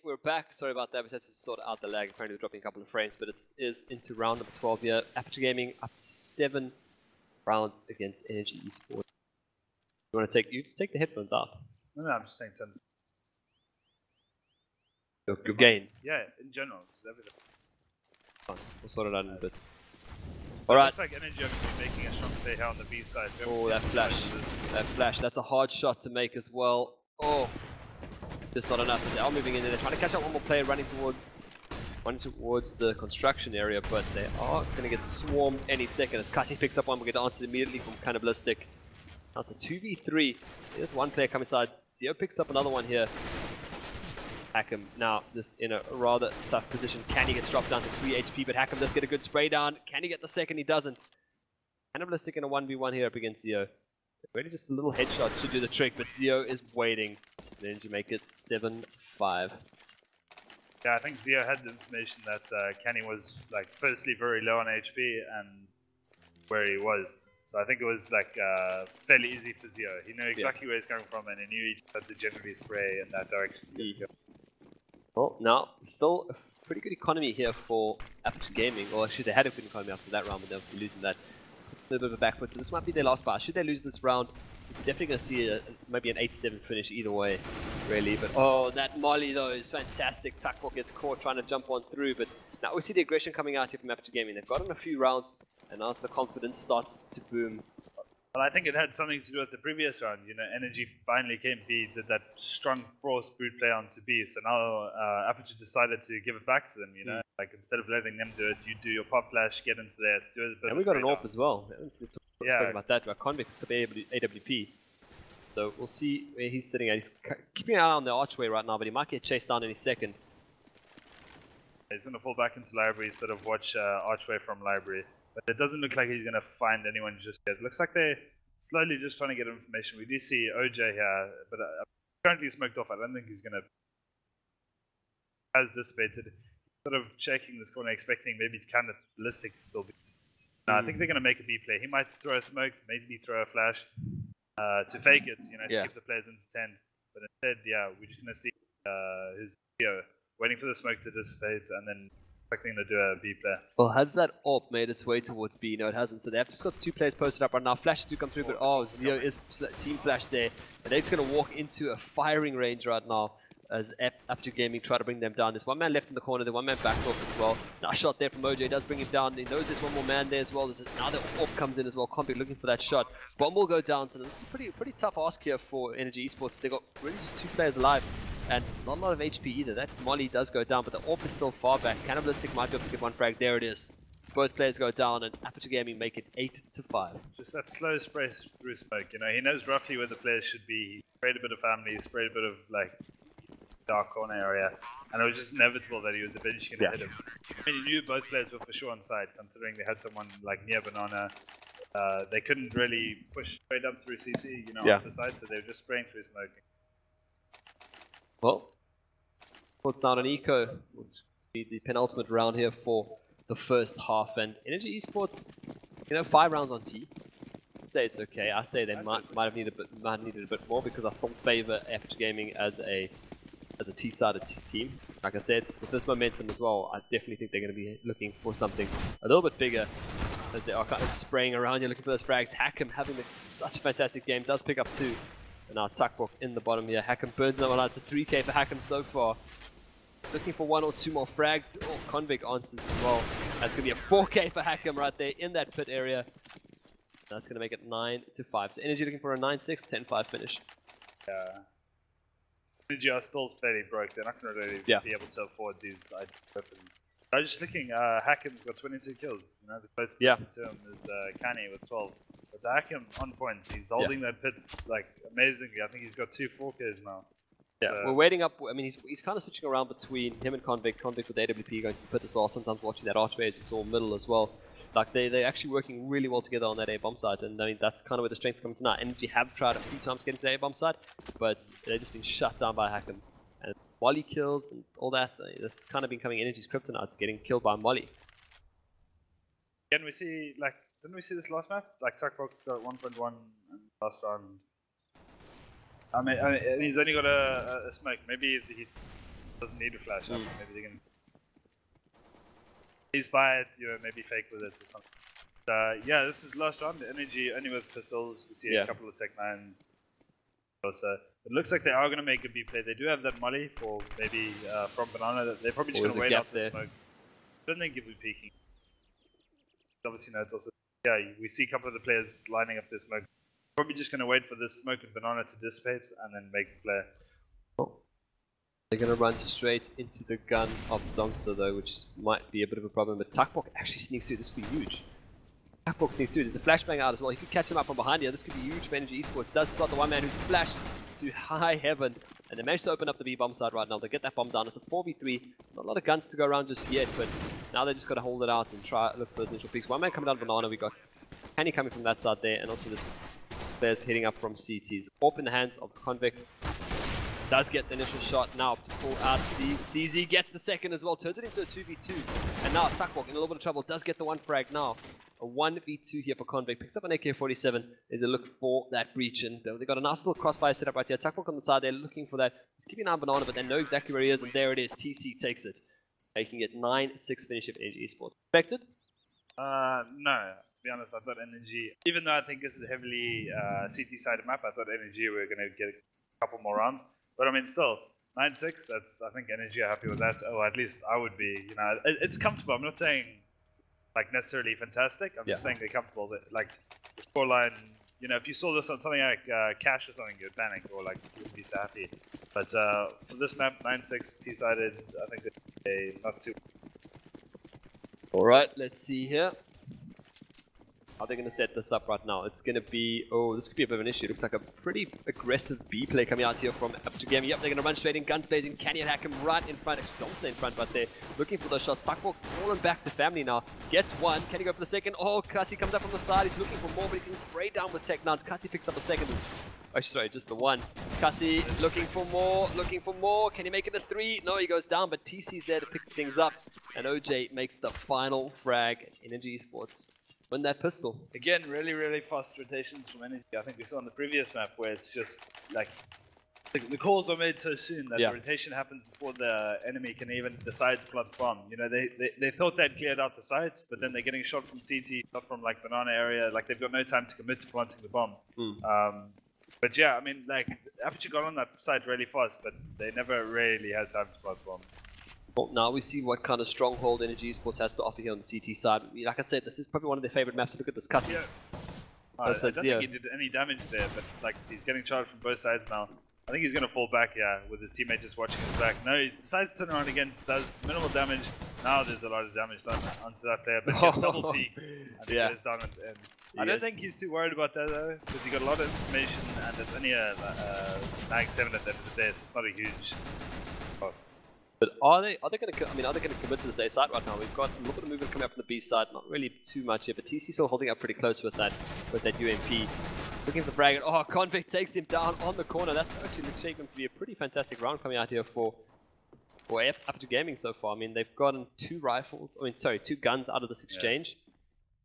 We're back. Sorry about that. We had to sort out the lag. Apparently, we're dropping a couple of frames, but it is into round number 12 here. Aperture Gaming up to 7 rounds against Energy Esports. You want to take? You just take the headphones off. No, I'm just saying 10. Your gain. Yeah, in general, just everything. Fine. We'll sort it out in a bit. So All right. looks like Energy are going to be making a strong play here on the B side. Oh, that flash. That flash. That's a hard shot to make as well. Oh, just not enough. They are moving in there. They're trying to catch up one more player running towards the construction area, but they are going to get swarmed any second. As Kasi picks up one, we'll get answered immediately from Cannibalistic. Now it's a 2v3. There's one player coming inside. Zio picks up another one here. Hackam now just in a rather tough position. Can he get dropped down to 3 HP? But Hackam does get a good spray down. Can he get the second? He doesn't. Cannibalistic in a 1v1 here up against Zio. Really just a little headshot should do the trick, but Zio is waiting. Then to make it 7-5. Yeah, I think Zio had the information that Kenny was like firstly very low on HP and where he was. So I think it was like fairly easy for Zio. He knew exactly where he's coming from and he knew he had to generally spray in that direction. Well, now still a pretty good economy here for Aperture Gaming. Or actually, they had a good economy after that round, but they'll be losing that. A little bit of a back foot, so this might be their last bar. Should they lose this round, we're definitely going to see maybe an 8-7 finish either way, really. But oh, that molly though is fantastic. Tuckball gets caught trying to jump on through, but now we see the aggression coming out here from Aperture Gaming. They've gotten a few rounds, and now the confidence starts to boom. Well, I think it had something to do with the previous round. You know, Energy finally came B, did that strong force boot play onto B. So now Aperture decided to give it back to them. You know, like instead of letting them do it, you do your pop flash, get into there, do it. And we got an AWP as well. We haven't spoken about that. Our convict up AWP. So we'll see where he's sitting at. He's keeping an eye on the archway right now, but he might get chased down any second. He's going to fall back into library, sort of watch archway from library. But it doesn't look like he's going to find anyone just yet. It looks like they're slowly just trying to get information. We do see OJ here, but currently smoked off. I don't think he's going to... Has dissipated. Sort of checking this corner, expecting maybe Cannibalistic to still be... I think they're going to make a B play. He might throw a smoke, maybe throw a flash to fake it, you know, to keep the players into 10. But instead, yeah, we're just going to see his video waiting for the smoke to dissipate and then expecting to do a B play. Well, has that AWP made its way towards B? No, it hasn't. So they have just got 2 players posted up right now. Flashes do come through, but Zio is team flash there. And they're just going to walk into a firing range right now as Aperture Gaming try to bring them down. There's one man left in the corner, the one man backed off as well. Nice shot there from OJ, does bring him down. He knows there's one more man there as well. Now the AWP comes in as well. Combi looking for that shot. Bomb will go down, so this is a pretty tough ask here for Energy Esports. They got really just 2 players alive. And not a lot of HP either. That molly does go down, but the AWP is still far back. Cannibalistic might be able to get one frag. There it is. Both players go down, and Aperture Gaming make it 8-5. Just that slow spray through smoke. You know, he knows roughly where the players should be. He sprayed a bit of family, sprayed a bit of like dark corner area, and it was just inevitable that he was eventually going to hit him. I mean, he knew both players were for sure on side, considering they had someone like near Banana. They couldn't really push straight up through CT, you know, off the side, so they were just spraying through smoke. Well, it's now an eco, which will be the penultimate round here for the first half. And Energy Esports, you know, 5 rounds on T. I say it's okay. I say they might have needed a bit more because I still favor Aperture Gaming as a T-sided team. Like I said, with this momentum as well, I definitely think they're going to be looking for something a little bit bigger as they are kind of spraying around here looking for those frags. Hackam having such a fantastic game, does pick up 2. And now Tuckball in the bottom here. Hackam burns them out. It's a 3k for Hackam so far. Looking for 1 or 2 more frags. Oh, Convict answers as well. That's going to be a 4k for Hackam right there in that pit area. That's going to make it 9-5. So Energy looking for a 9-6, 10-5 finish. Yeah. Energy are still fairly broke. They're not going to really be able to afford these weapons. I was just thinking, Hackam's got 22 kills. You know, the closest to him is Kani with 12. But Hackam on point. He's holding that pit like amazingly. I think he's got 2 4Ks now. Yeah, so we're waiting up. I mean, he's kind of switching around between him and Convict. Convict with AWP going to the pit as well. Sometimes watching that archway as you saw middle as well. Like they're actually working really well together on that A-bomb side, and I mean that's kind of where the strength comes tonight. Energy have tried a few times getting to the A-bomb side, but they've just been shut down by Hackam. And Molly kills and all that, that's kind of becoming Energy's kryptonite, getting killed by Molly. Again, we see, like, didn't we see this last map? Like, Tuckbox got 1.1 in last round. I mean, he's only got a smoke. Maybe he Doesn't need to flash up. Maybe they can. He's by it, you know, maybe fake with it or something. Yeah, this is last round. Energy only with pistols. We see a couple of Tech 9s. So it looks like they are going to make a B play. They do have that molly for maybe from Banana. They're probably just going to wait out the smoke. I don't think he'll be peeking. Obviously, no, it's also. Yeah, we see a couple of the players lining up their smoke. Probably just going to wait for this smoke and Banana to dissipate and then make the play. They're going to run straight into the gun of Dumpster though, which might be a bit of a problem, but Takbok actually sneaks through. This could be huge. Takbok sneaks through. There's a flashbang out as well. He could catch him up from behind here. This could be huge for Energy Esports. Does spot the one man who's flashed to high heaven, and they managed to open up the B bomb side right now. They get that bomb down. It's a 4v3. Not a lot of guns to go around just yet, but now they just got to hold it out and try look for those initial peaks. One man coming down Banana. We got Kenny coming from that side there, and also the players hitting up from CTs. Off in the hands of Convict. Does get the initial shot now to pull out the CZ, gets the second as well, turns it into a 2v2, and now Takbok in a little bit of trouble, does get the one frag now. A 1v2 here for Convict, picks up an AK-47, is a look for that breach, and they got a nice little crossfire set up right here. Takbok on the side, they're looking for that. He's keeping an eye on Banana, but they know exactly where he is, and there it is, TC takes it, making it 9-6 finish of Energy Esports. Expected? No, to be honest, I thought Energy, even though I think this is a heavily CT-sided map, I thought Energy were going to get a couple more rounds. But I mean, still, 9-6, that's, I think Energy are happy with that. Oh, at least I would be, you know, it's comfortable. I'm not saying, like, necessarily fantastic. I'm just saying they're comfortable. That, like, the scoreline, you know, if you saw this on something like Cash or something, you'd panic, or, like, you wouldn't be so happy. But for this map, 9-6, T-sided, I think they're not too... Alright, let's see here. How they're going to set this up right now. It's going to be, oh, this could be a bit of an issue. It looks like a pretty aggressive B play coming out here from Aperture. Yep, they're going to run straight in, guns blazing. Can you hack him right in front? Actually, don't say in front, but they're looking for those shots. Takbok falling back to family now. Gets one. Can he go for the second? Oh, Kasi comes up from the side. He's looking for more, but he can spray down with Tech 9s. Kasi picks up a second. Oh, sorry, just the one. Kasi looking for more, looking for more. Can he make it a 3? No, he goes down, but TC's there to pick things up. And OJ makes the final frag in Energy Esports. Win that pistol. Again, really, really fast rotations from Energy. I think we saw on the previous map where it's just like the calls are made so soon that the rotation happens before the enemy can even decide to plant the bomb. You know, they thought they'd cleared out the site, but then they're getting shot from CT, shot from like Banana area. Like they've got no time to commit to planting the bomb. But yeah, I mean, like Aperture got on that site really fast, but they never really had time to plant the bomb. Well, now we see what kind of stronghold Energy Esports has to offer here on the CT side. Like I said, this is probably one of their favorite maps. Look at this Kasi. I don't think he did any damage there, but like he's getting charged from both sides now. I think he's going to fall back, with his teammate just watching his back. No, he decides to turn around again, does minimal damage. Now there's a lot of damage done onto that player, but gets double peeked and goes down at the end. I don't think he's too worried about that though, because he got a lot of information and it's only a mag 7 at the end of the day, so it's not a huge loss. But are they going to? I mean, are they going to commit to this A side right now? We've got a little bit of movement coming up from the B side, not really too much here, but TC still holding up pretty close with that UMP. Looking for frag. Oh, Convict takes him down on the corner. That's actually shaping to be a pretty fantastic round coming out here for Aperture Gaming so far. I mean, they've gotten 2 rifles. I mean, sorry, 2 guns out of this exchange,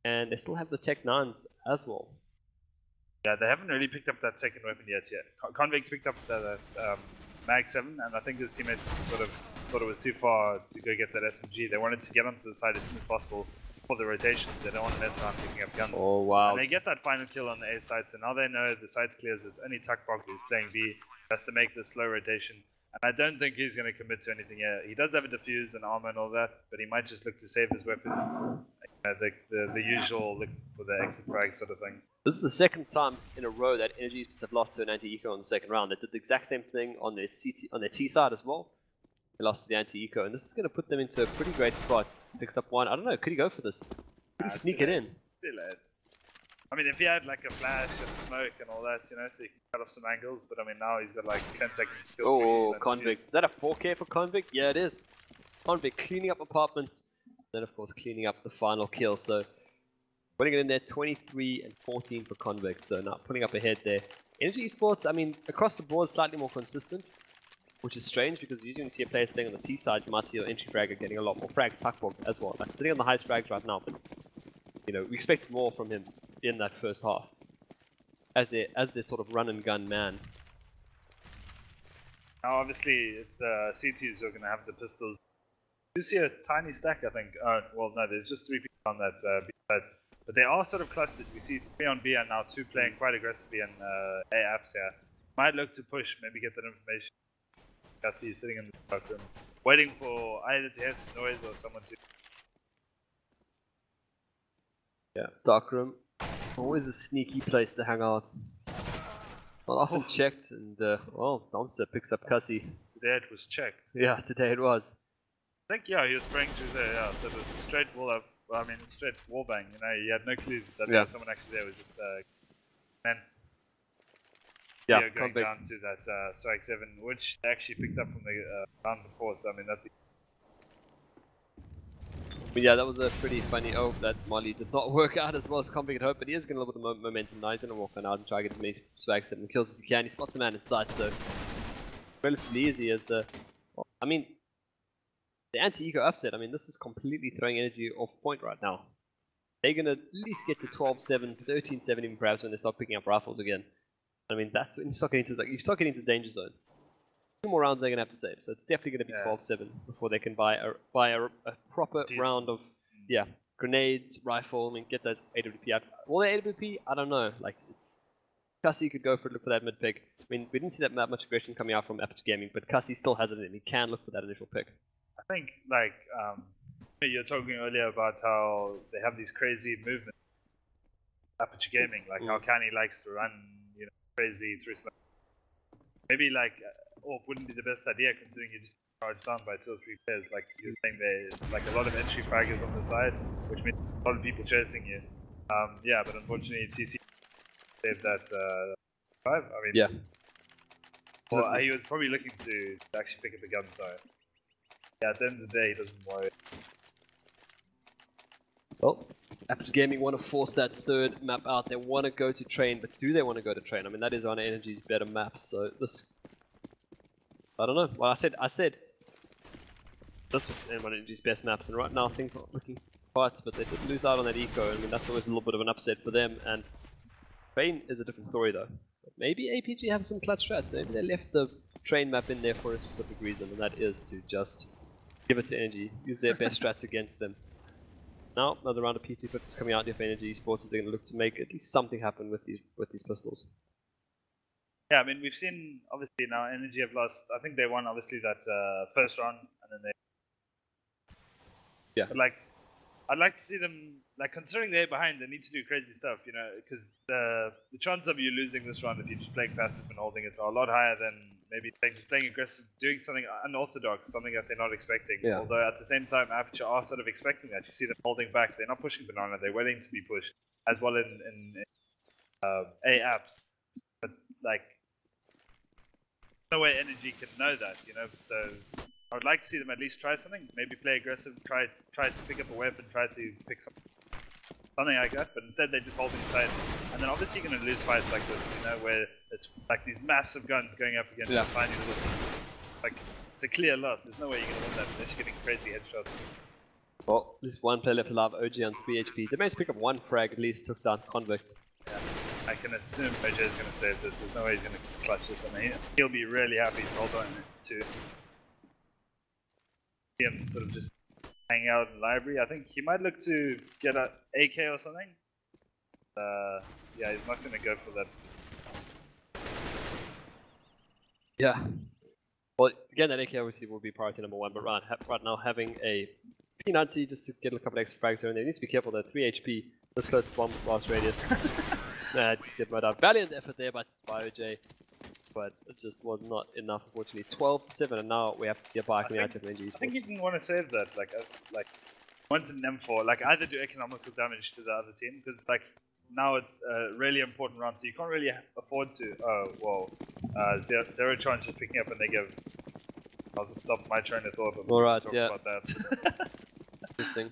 and they still have the Tech 9s as well. Yeah, they haven't really picked up that second weapon yet. Convict picked up the mag 7, and I think his teammates sort of thought it was too far to go get that SMG. They wanted to get onto the side as soon as possible for the rotations. They don't want to mess around picking up guns. Oh, wow. And they get that final kill on the A side, so now they know the site's clear. It's only Takbok who's playing B, has to make the slow rotation. And I don't think he's going to commit to anything here. He does have a defuse and armor and all that, but he might just look to save his weapon. The usual look for the exit frag sort of thing. This is the second time in a row that Energy have lost to an anti-eco in the second round. They did the exact same thing on their T side as well. They lost to the anti-eco, and this is going to put them into a pretty great spot. Picks up one. I don't know. Could he go for this? Could he sneak it in? Still adds. I mean, if he had like a flash and smoke and all that, you know, so he can cut off some angles. But I mean, now he's got like 10 seconds. Oh, Convict. Is that a 4K for Convict? Yeah, it is. Convict cleaning up apartments. Then, of course, cleaning up the final kill. So, putting it in there, 23 and 14 for Convict. So, now putting up ahead there. Energy Esports, I mean, across the board, slightly more consistent, which is strange because usually when you see a player staying on the T side, you might see your entry fragger getting a lot more frags. Takbok as well. Like, sitting on the highest frags right now, but, you know, we expect more from him in that first half as their sort of run and gun man. Now, obviously, it's the CTs who are going to have the pistols. You see a tiny stack, I think. Well, no, there's just 3 people on that B side. But they are sort of clustered. We see 3 on B and now 2 playing quite aggressively in A apps here. Might look to push, maybe get that information. Cassie is sitting in the dark room, waiting for either to hear some noise or someone to. Yeah, dark room. Always a sneaky place to hang out. Not often checked, and well, Domster picks up Cassie. Today it was checked. Yeah, today it was. I think, yeah, he was spraying through there, yeah, so it was a straight wall up, well, I mean, straight wall bang, you know, he had no clue that there was someone actually there, it was just, man. Yeah, going down to that strike 7, which they actually picked up from the round before, so I mean, that's. But yeah, that was a pretty funny. Oh, that Molly did not work out as well as Convict had hoped, but he is getting a little bit of momentum now. He's going to walk on out and try to get as many swag 7 kills as he can. He spots a man in sight, so relatively easy as well, I mean, the anti-ego upset, I mean, this is completely throwing energy off point right now. They're going to at least get to 12-7, 13-7 even perhaps when they start picking up rifles again. I mean, that's when you start getting into the danger zone. 2 more rounds they're going to have to save, so it's definitely going to be 12-7 before they can buy a proper round of, grenades, rifle, I mean, get those AWP out. Will they AWP? I don't know. Like, it's Cassie could go look for that mid pick. I mean, we didn't see that much aggression coming out from Aperture Gaming, but Cassie still has it in. He can look for that initial pick. I think, like, you were talking earlier about how they have these crazy movements. Aperture Gaming, like how Canny likes to run, you know, crazy through smoke. Maybe, like, AWP wouldn't be the best idea considering you just charged down by 2 or 3 players. Like you're saying, there's like a lot of entry fraggers on the side, which means a lot of people chasing you. Yeah, but unfortunately, TC saved that 5. I mean, yeah. Well, he was probably looking to actually pick up a gun, so yeah, at the end of the day, he doesn't worry. Well, Aperture Gaming want to force that 3rd map out. They want to go to train, but do they want to go to train? I mean, that is on Energy's better maps, so this. I don't know. Well, I said this was one of Energy's best maps, and right now things aren't looking quite, but they did lose out on that eco. I mean, that's always a little bit of an upset for them, and train is a different story though. But maybe APG have some clutch strats. Maybe they left the train map in there for a specific reason, and that is to just give it to Energy, use their best strats against them. Now, another round of P250 coming out here for Energy Esports is going to look to make at least something happen with these pistols. Yeah, I mean, we've seen, obviously, now Energy have lost, I think they won, obviously, that first round, and then they. Yeah. But, like, I'd like to see them, like, considering they're behind, they need to do crazy stuff, you know, because the chance of you losing this round if you're just playing passive and holding it are a lot higher than maybe playing aggressive, doing something unorthodox, something that they're not expecting. Yeah. Although at the same time, Aperture are sort of expecting that. You see them holding back. They're not pushing banana. They're waiting to be pushed, as well in A apps. But like, no way Energy can know that, you know. So I would like to see them at least try something. Maybe play aggressive. Try to pick up a weapon. Try to pick something like that, but instead they're just holding sites, and then obviously you're going to lose fights like this, you know, where it's like these massive guns going up against a tiny little thing. Like, it's a clear loss. There's no way you're going to win that unless you're getting crazy headshots. Well, at least one player left alive, OG on 3 HP. They managed to pick up 1 frag, at least took down Convict. Yeah, I can assume OG is going to save this. There's no way he's going to clutch this. I mean, he'll be really happy to hold on to him sort of just hang out in the library. I think he might look to get an AK or something. Yeah, he's not going to go for that. Yeah. Well, again, that AK obviously will be priority number 1, but right now having a P90 just to get a couple extra frags there, and they need to be careful that 3 HP, this close to bomb blast radius. Just get right out. Valiant effort there by OJ, but it just was not enough, unfortunately. 12-7, and now we have to see a buy coming out of Energy Esports. I think he didn't want to save that, like once in M4, like either do economical damage to the other team, because like now it's a really important round, so you can't really afford to. Oh, whoa. Zero chance of picking up a negative. I'll just stop my train of thought and talk about that. Interesting.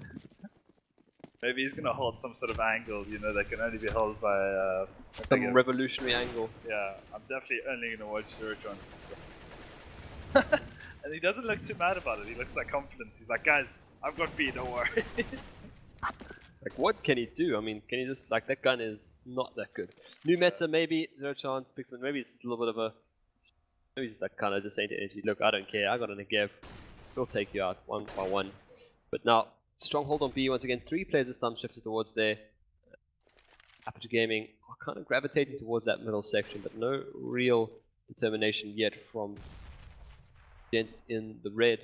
Maybe he's gonna hold some sort of angle, you know, that can only be held by some revolutionary angle. Yeah, I'm definitely only gonna watch Zero Chance. And he doesn't look too mad about it. He looks like confidence. He's like, guys, I've got B, don't worry. Like, what can he do? I mean, can he just, like, that gun is not that good. New meta, maybe, Zero Chance, picks maybe it's a little bit of a He's like kind of just saying to Energy, look, I don't care, I got a Negev, we'll take you out one by one. But now, stronghold on B once again, 3 players this time shifted towards there. Aperture Gaming are kind of gravitating towards that middle section, but no real determination yet from gents in the red.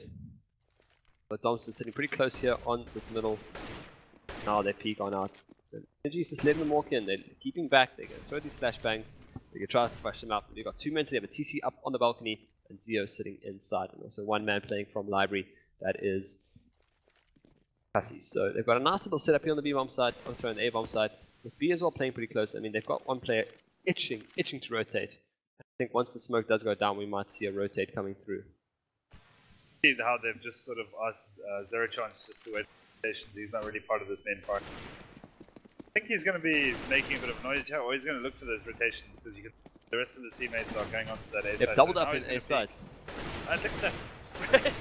But Dom's sitting pretty close here on this middle. Now they peek on out. Energy's just letting them walk in, they're keeping back, they're going to throw these flashbangs, they're going to try to flash them out. They've got 2 men, so they have a TC up on the balcony, and Zio sitting inside, and also 1 man playing from library, that is Cassie. So they've got a nice little setup here on the B-bomb side, on the A-bomb side, with B as well playing pretty close. I mean, they've got 1 player itching to rotate. I think once the smoke does go down, we might see a rotate coming through. See how they've just sort of asked Zero Chance just to wait for rotations. He's not really part of this main part. I think he's going to be making a bit of noise here, or he's going to look for those rotations, because you can, the rest of his teammates are going onto that A side. They've doubled up in A side. I think that.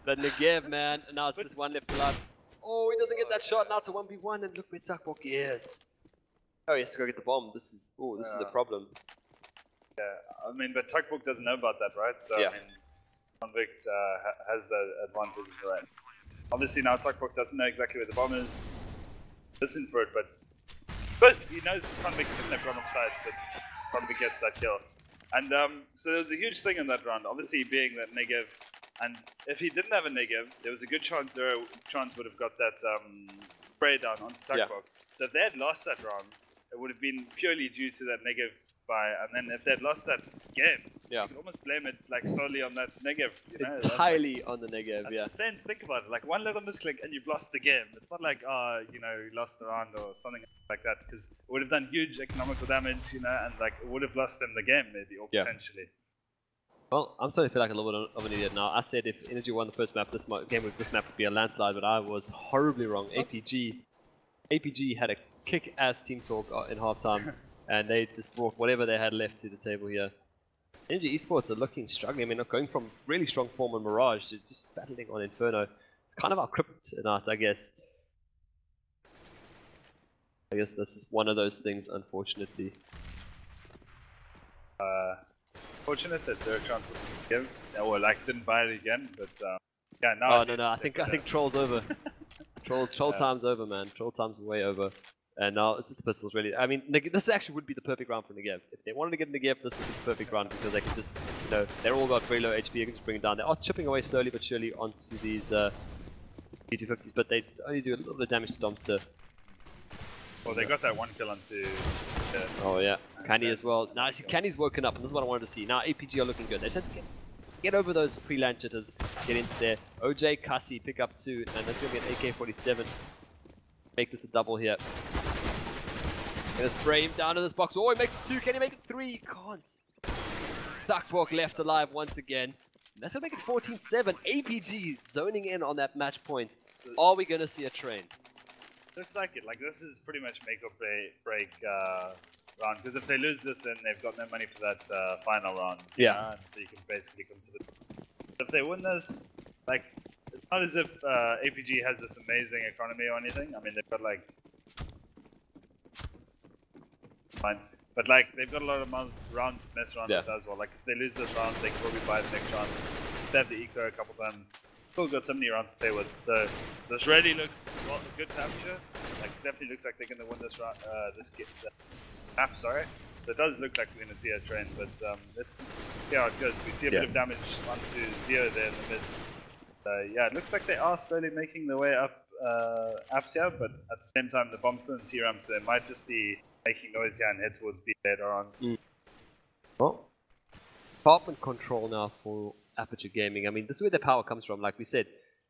But Negev, man, and now it's just 1 left alive. Oh, he doesn't get that shot. Now it's a 1v1, and look where Tuckbok is. Oh, he has to go get the bomb. This is a problem. Yeah, I mean, but Tuckbok doesn't know about that, right? So, yeah. I mean, Convict has the advantage, right? Obviously, now Tuckbok doesn't know exactly where the bomb is. Listen for it, but first he knows Convict couldn't have gone off sides, but Convict gets that kill. And so there was a huge thing in that round, obviously being that Negev, and if he didn't have a Negev, there was a good chance Zero Chance would have got that spray down onto Tuckbok. Yeah. So if they had lost that round, it would have been purely due to that Negev buy, and then if they had lost that game, yeah, you could almost blame it like solely on that Negev. You know? Entirely on the Negev, that's yeah. insane to think about it. Like 1 leg on this click and you've lost the game. It's not like, you know, you lost the round or something like that, because it would have done huge economical damage, you know, and like it would have lost them the game maybe, or potentially. Well, I'm starting to feel like a little bit of an idiot now. I said if Energy won the first map, this map would be a landslide, but I was horribly wrong. APG had a kick-ass team talk in halftime, and they just brought whatever they had left to the table here. Energy Esports are looking struggling. I mean, they're going from really strong form on Mirage to just battling on Inferno. It's kind of our kryptonite, I guess. I guess this is one of those things, unfortunately. Fortunate that Zero Chance would give, or like didn't buy it again, but yeah, now. Oh no, I think Troll's over. Troll time's over, man. Troll time's way over. And now it's just the pistols, really. I mean, this actually would be the perfect round for Negev. If they wanted to get Negev, this would be the perfect round, because they can just, you know, they're all got very low HP. You can just bring it down. They are chipping away slowly but surely onto these P250s, but they only do a little bit of damage to Domster. Well, they got that 1 kill onto. Oh yeah, Candy as well. Now I see Candy's woken up, and this is what I wanted to see. Now APG are looking good. They just have to get over those pre-land jitters, get into there. OJ, Cassie pick up 2, and that's going to be an AK-47. Make this a double here. Gonna spray him down to this box. Oh, he makes it 2. Can he make it 3? He can't. Duckwalk left alive once again. That's gonna make it 14-7. APG zoning in on that match point. So are we gonna see a train? Looks like it. Like, this is pretty much make or break round, because if they lose this, then they've got no money for that final round. Yeah. So you can basically consider. If they win this, like, it's not as if APG has this amazing economy or anything. I mean, they've got like. Fine. But like, they've got a lot of rounds to mess around with as well. Like, if they lose this round, they can probably buy the next round. They have the eco a couple times. Still got so many rounds to play with. So this really looks a good capture. Like, definitely looks like they're going to win this round. Map, sorry. So it does look like we're going to see a trend, but let's see how it goes. We see a bit of damage onto Zio there in the mid. Yeah, it looks like they are slowly making their way up apps here, but at the same time, the bomb's still in T-Ram, so they might just be making noise here and head towards B later on. Well, apartment control now for Aperture Gaming. I mean, this is where their power comes from. Like we said,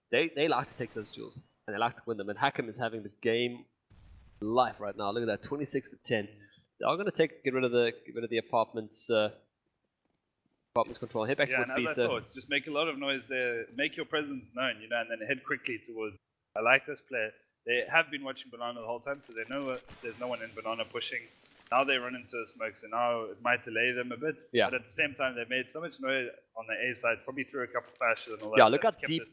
they like to take those duels, and they like to win them, and Hackam is having the game life right now. Look at that, 26 for 10. They are going to get rid of the apartments control. Head back towards B. As I thought, just make a lot of noise there, make your presence known, you know, and then head quickly towards. I like this player. They have been watching Banana the whole time, so they know there's no one in Banana pushing. Now they run into a smoke, so now it might delay them a bit. Yeah. But at the same time, they made so much noise on the A side, probably threw a couple flashes and all that. Yeah, look how deep.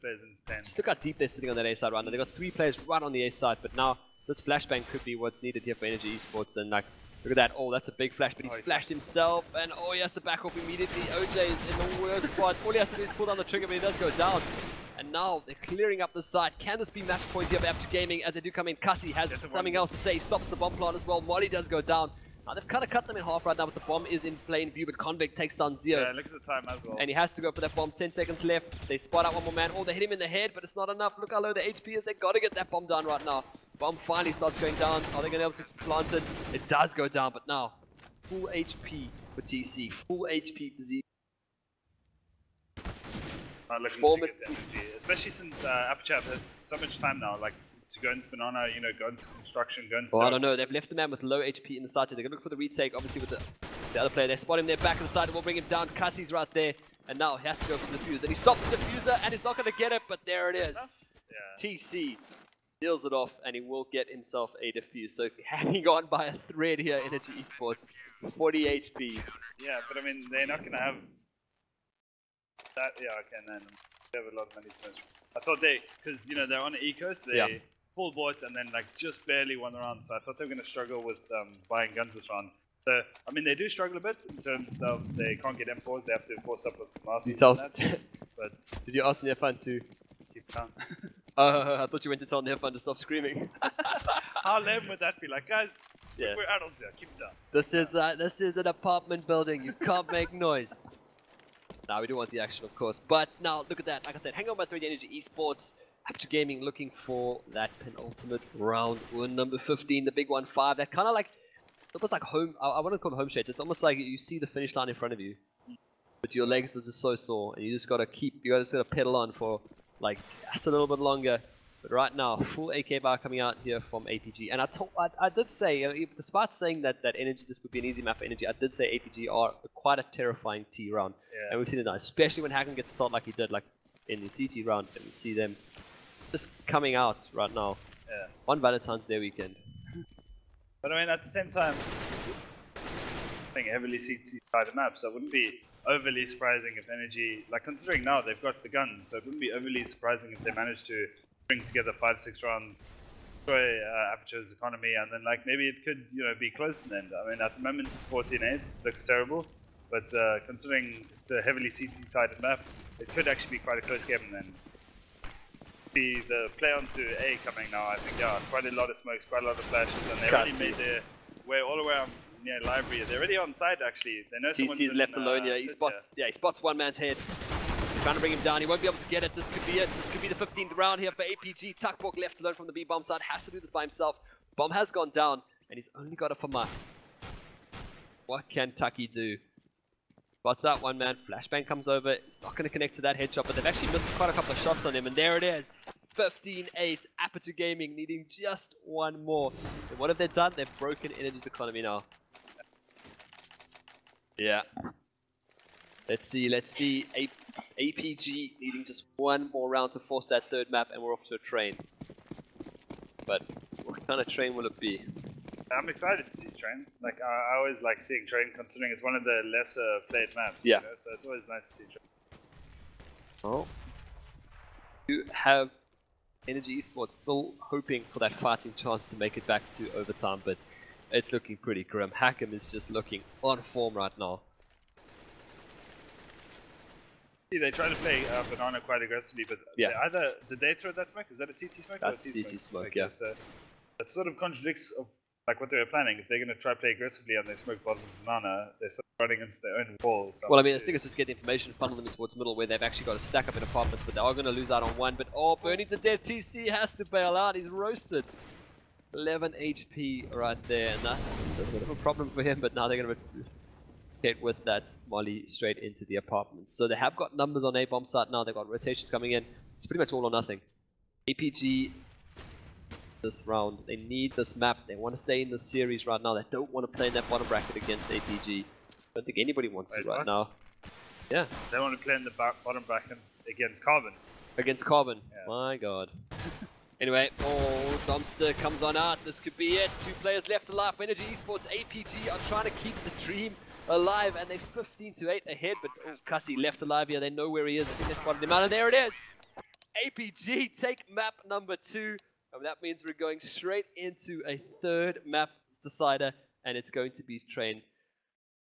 Just look how deep they're sitting on that A side right now. They got 3 players right on the A side, but now this flashbang could be what's needed here for Energy Esports, and like Look at that. Oh, that's a big flash, but he's flashed himself. And oh, he has to back off immediately. OJ is in the worst spot. All he has to do is pull down the trigger, but he does go down. And now they're clearing up the side. Can this be match point here for Aperture Gaming as they do come in? Cassie has something else to say. He stops the bomb plant as well. Molly does go down. Now they've kind of cut them in half right now, but the bomb is in plain view. But Convict takes down Zio. Yeah, look at the time as well. And he has to go for that bomb. 10 seconds left. They spot out one more man. Oh, they hit him in the head, but it's not enough. Look how low the HP is. They got to get that bomb down right now. Bomb finally starts going down. Are they going to be able to plant it? It does go down, but now full HP for TC. Full HP for Z. Looking to get the energy, especially since Aperture have had so much time now, like to go into Banana, you know, go into construction, go into. Oh, I don't know. They've left the man with low HP in the side. They're going to look for the retake, obviously, with the other player. They spot him there back in the side. We'll bring him down. Cassie's right there. And now he has to go for the fuse. And he stops the diffuser, and he's not going to get it, but there it is. Yeah. TC deals it off, and he will get himself a defuse. So hanging on by a thread here, Energy Esports. 40 HP. Yeah, but I mean, they're not going to have that. Yeah, okay, and then they have a lot of money to spend. I thought because, you know, they're on the Ecos, they full bought and then, like, just barely won the round. So I thought they were going to struggle with buying guns this round. So, I mean, they do struggle a bit in terms of they can't get M4s, they have to force up with Masters and that. But did you ask Nefan to keep calm? I thought you went to tell Nefan to stop screaming. How lame would that be? Like, guys, we're adults here, keep it down. This is an apartment building, you can't make noise. Now we do want the action, of course, but now look at that. Like I said, hang on by 3 Energy Esports. Aperture Gaming looking for that penultimate round win, number 15, the big 1-5. That kind of like, almost like home, I wouldn't call it home shades. It's almost like you see the finish line in front of you, but your legs are just so sore, and you just gotta pedal on for like just a little bit longer. But right now, full AK bar coming out here from APG, and I did say, despite saying that Energy, this would be an easy map for Energy, I did say APG are quite a terrifying T round, and we've seen it now, especially when Hacken gets a start like he did, like in the CT round, and we see them just coming out right now on Valentine's Day weekend. But I mean, at the same time, I think heavily CT-sided maps, so it wouldn't be overly surprising if Energy, like considering now they've got the guns, so it wouldn't be overly surprising if they managed to bring together 5-6 rounds, destroy Aperture's economy, and then like maybe it could, you know, be close in the end. I mean, at the moment 14-8 looks terrible, but considering it's a heavily CT-sided map, it could actually be quite a close game in the end. The play onto A coming now, I think, quite a lot of smokes, quite a lot of flashes, and they already made their way all the way up near library. They're already on side actually. They know someone's TC's left alone here. He spots one man's head. He's trying to bring him down. He won't be able to get it. This could be it. This could be the 15th round here for APG. Tuckborg left alone from the B-bomb side. Has to do this by himself. Bomb has gone down, and he's only got it for Mus. What can Tucky do? Spots out one man. Flashbang comes over. It's not going to connect to that headshot, but they've actually missed quite a couple of shots on him, and there it is. 15-8. Aperture Gaming needing just one more. And what have they done? They've broken Energy's economy now. Yeah. Let's see. APG needing just one more round to force that third map, and we're off to a train. But what kind of train will it be? I'm excited to see Train. Like, I always like seeing Train, considering it's one of the lesser played maps. Yeah. You know? So it's always nice to see Train. Oh. You have Energy Esports still hoping for that fighting chance to make it back to overtime, but it's looking pretty grim. Hack'em is just looking on form right now. See, they try to play Banana quite aggressively, but did they throw that smoke? Is that a CT smoke? That's or a CT smoke, yeah. So that sort of contradicts of like what they were planning. If they're going to try to play aggressively and they smoke bottom of Banana, they're sort of running into their own wall. Well, I mean, I think it's just getting information, funnel them towards middle where they've actually got to stack up in apartments, but they are going to lose out on one. But oh, burning to death, TC has to bail out. He's roasted. 11 HP right there, and that's a bit of a problem for him, but now they're going to get with that Molly straight into the apartment. So they have got numbers on A-bomb site now. They've got rotations coming in. It's pretty much all or nothing. APG this round. They need this map. They want to stay in this series right now. They don't want to play in that bottom bracket against APG. I don't think anybody wants to right now. Yeah. They want to play in the bottom bracket against Carbon. Against Carbon. Yeah. My god. Anyway, Dumpster comes on out. This could be it. 2 players left alive for Energy Esports. APG are trying to keep the dream alive, and they're 15-8 ahead, but Cassie left alive here. They know where he is. I think they spotted him out, and there it is. APG take map number 2. And that means we're going straight into a third map decider and it's going to be train.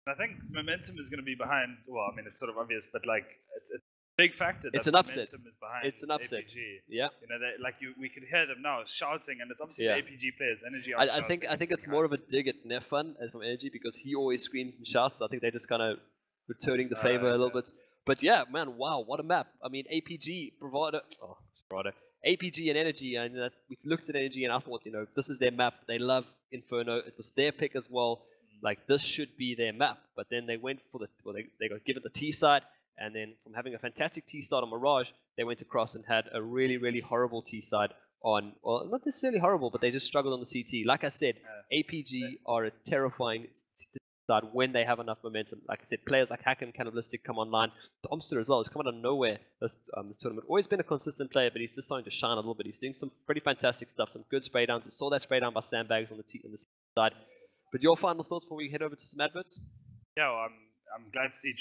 I think momentum is going to be behind. Well, I mean, it's sort of obvious, but like it's a big factor. It's That an upset. momentum is behind It's an upset. APG. Yeah. You know, we could hear them now shouting, and it's obviously Yeah. the APG players' energy. I think it's more of a dig at Nefun from Energy because he always screams and shouts. I think they're just kind of returning the favor a little bit. But yeah, man, wow, what a map. I mean, APG, Bravado, APG and Energy, and we looked at Energy and I thought, you know, this is their map. They love Inferno. It was their pick as well. Like, this should be their map. But then they went for they got given the T side, and then from having a fantastic T start on Mirage, they went across and had a really, really horrible T side on, well, not necessarily horrible, but they just struggled on the CT. Like I said, APG are a terrifying side when they have enough momentum. Like I said, players like Hack and Cannibalistic come online. Domster as well has come out of nowhere this tournament. Always been a consistent player, but he's just starting to shine a little bit. He's doing some pretty fantastic stuff, some good spray downs. We saw that spray down by Sandbags on the side. But your final thoughts before we head over to some adverts? Yeah, well, I'm glad to see